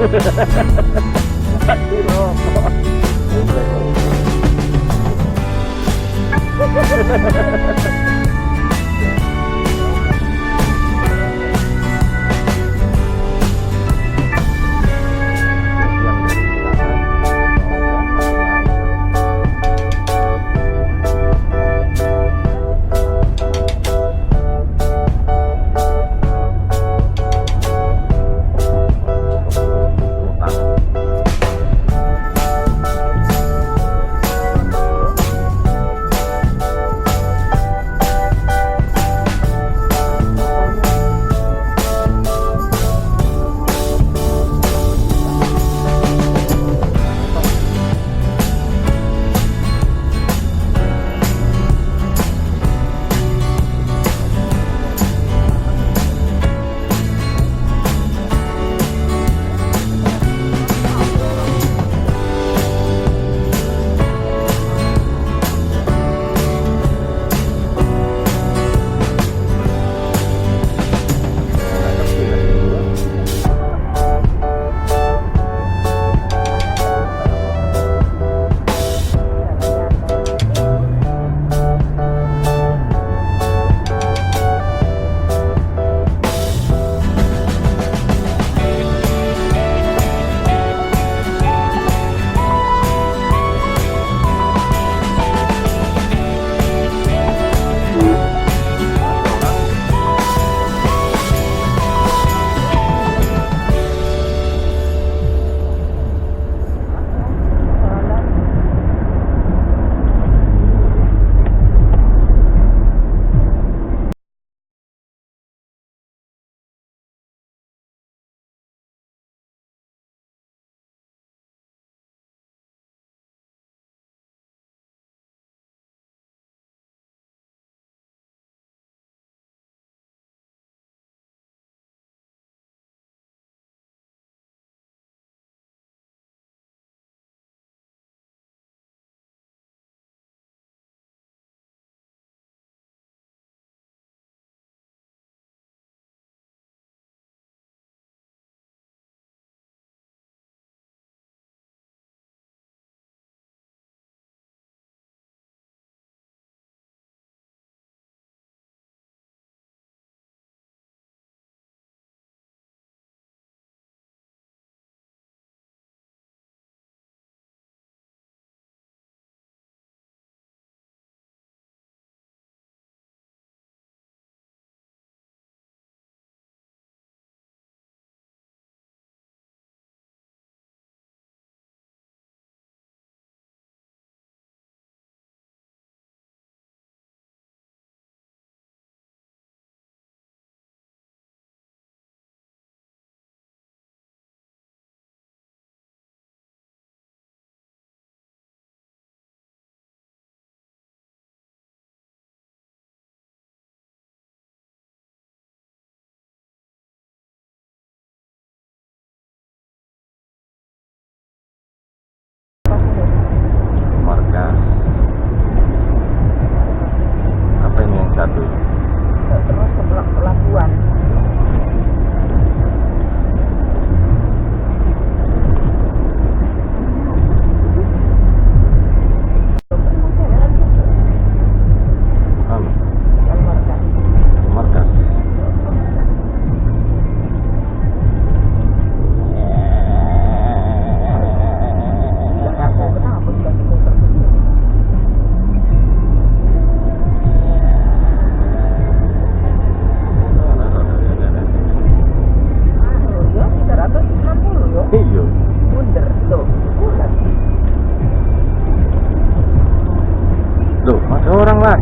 Pasti rokok.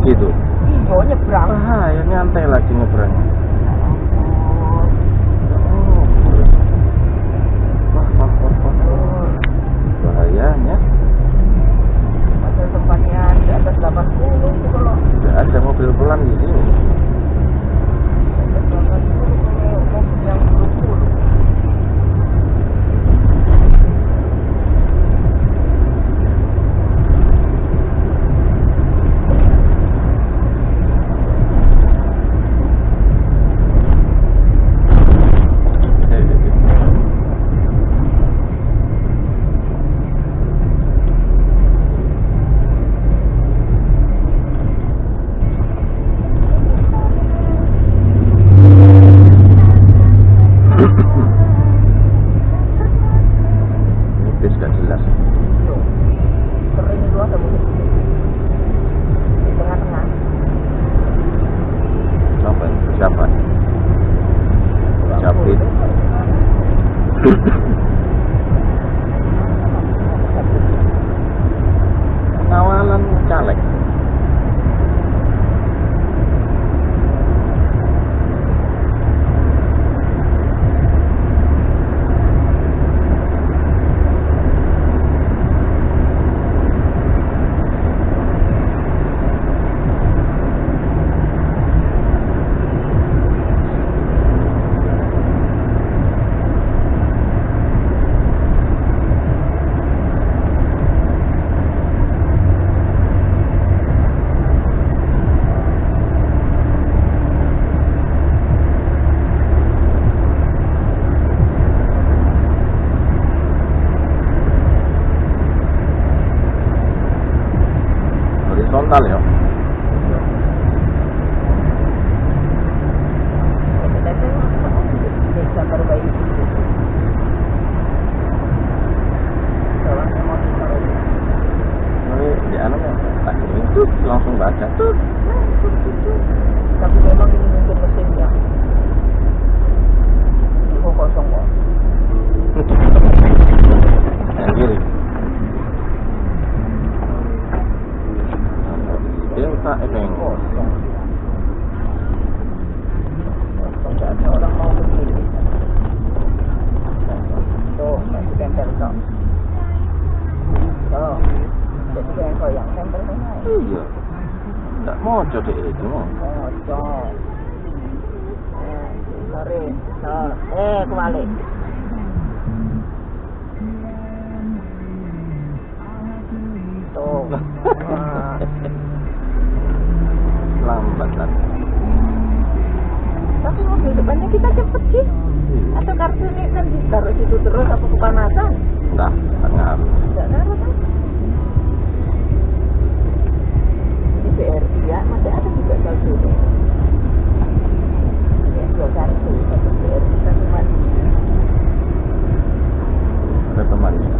Gitu. Iya, nyebrang. Ya nyantai lagi nyebrangnya. Wah. Bahayanya. Ada tempatnya di atas 80 itu kalau. Tidak ada mobil pelan di sini. Di atas 80 kalau mobil yang 20. Pengawalan caleg. Horizontal ya. Ini di anu ya, tak itu langsung baca tuh. Tapi memang ini mungkin mesinnya itu kosong kok. Yang kiri. Delta efeng. Kosong. Tidak ada orang mau begini. Tuh, masih tempel tuh. Tuh, jadi kayak goyang tempel tuh. Iya. Enggak mau deh itu. Kosong. Sorry. Tuh, kembali. Tuh. Lambat kan. Tapi mobil depannya kita cepet sih. Atau kartunya kan ditaruh situ terus apa kepanasan? Enggak, ngaruh. Enggak ngaruh kan? Di BRI ya, masih ada juga saldonya. Ya, 2 kartu, satu BRI, satu Mandiri. Ada temannya.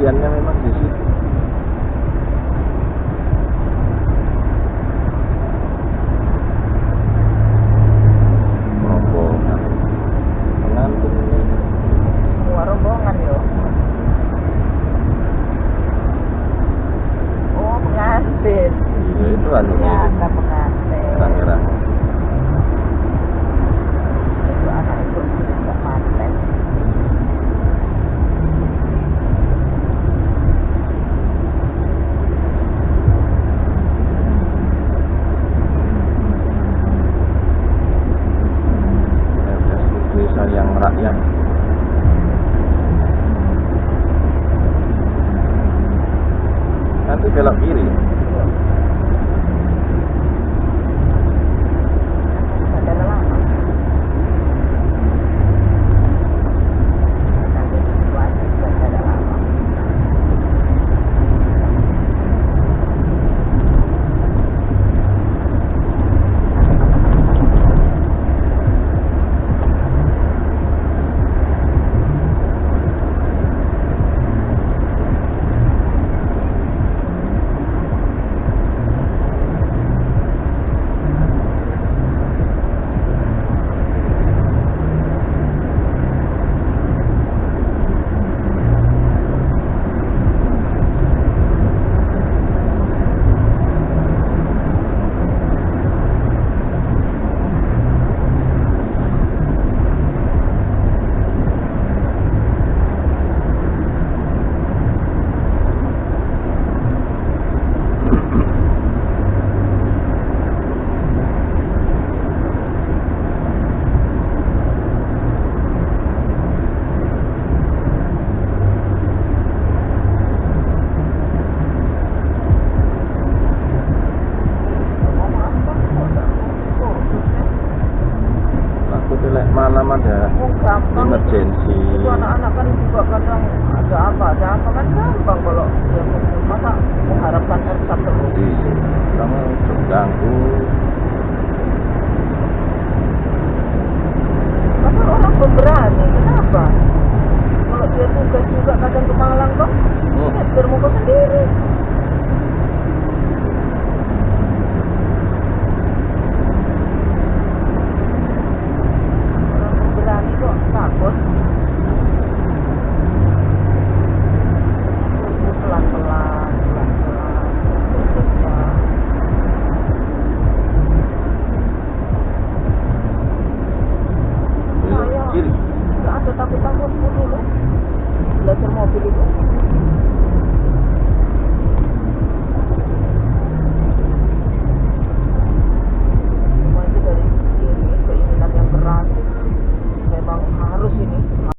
kasihannya memang di situ. Rombongan pengantin ini. Semua rombongan yo. Oh, pengantin. Ya, itu anu Ya, ada pengantin. Tangerang. Itu anak itu tidak manten. Desa yang rakyat. Nanti belok kiri. Ada lama. Nanti situasi juga ada lama. Malam ada Oh, gampang. emergency. Itu anak-anak kan juga kadang ada apa kan gampang kalau dia kumpul. Masa mengharapkan ersat terus. Kamu terganggu. Padahal orang pemberani, kenapa? Kalau dia tugas juga kadang ke Malang toh, ya biar mau sendiri. Orang pemberani kok takut. Pelan-pelan. Tugasnya. Belok kiri. Nggak ada takut-takut dulu. Belajar mobil itu.